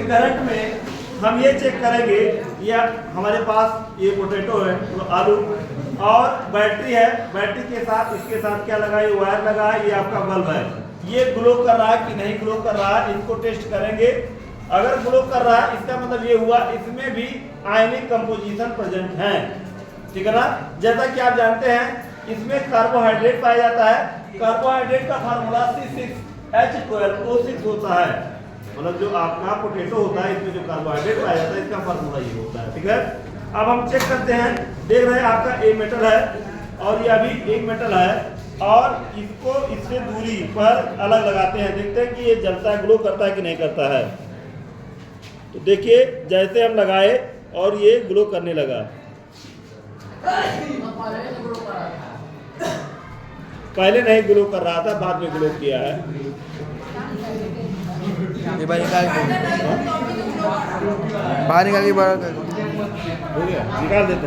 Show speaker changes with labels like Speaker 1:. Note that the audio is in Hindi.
Speaker 1: करंट में हम ये चेक करेंगे, ये हमारे पास ये पोटैटो है, तो आलू और बैटरी है, बैटरी के साथ इसके साथ क्या लगा है, वायर लगा है, ये आपका बल्ब है, ये ग्लो कर रहा है कि नहीं ग्लो कर रहा है, इसको टेस्ट करेंगे। अगर ग्लो कर रहा है इसका मतलब ये हुआ इसमें भी आयनिक कंपोजिशन प्रेजेंट है, ठीक है ना। जैसा कि आप जानते हैं इसमें कार्बोहाइड्रेट पाया जाता है, कार्बोहाइड्रेट का फार्मूला C6H12O6 होता है, मतलब जो आपका पोटैटो होता है इसमें जो कार्बोहाइड्रेट पाया जाता है इसका फार्मूला ये होता है, ठीक है। अब हम चेक करते हैं, देख रहे हैं आपका एक मेटल है और ये अभी एक मेटल है और इसको इससे दूरी पर अलग लगाते हैं, देखते हैं कि ये जलता है, ग्लो करता है कि नहीं करता है। तो देखिए जैसे हम लगाए और ये ग्लो करने लगा, पहले नहीं ग्लो कर रहा था, बाद में ग्लो किया है।
Speaker 2: ये बाहर निकाल के बाहर निकाल के
Speaker 1: हो गया, निकाल देते हैं।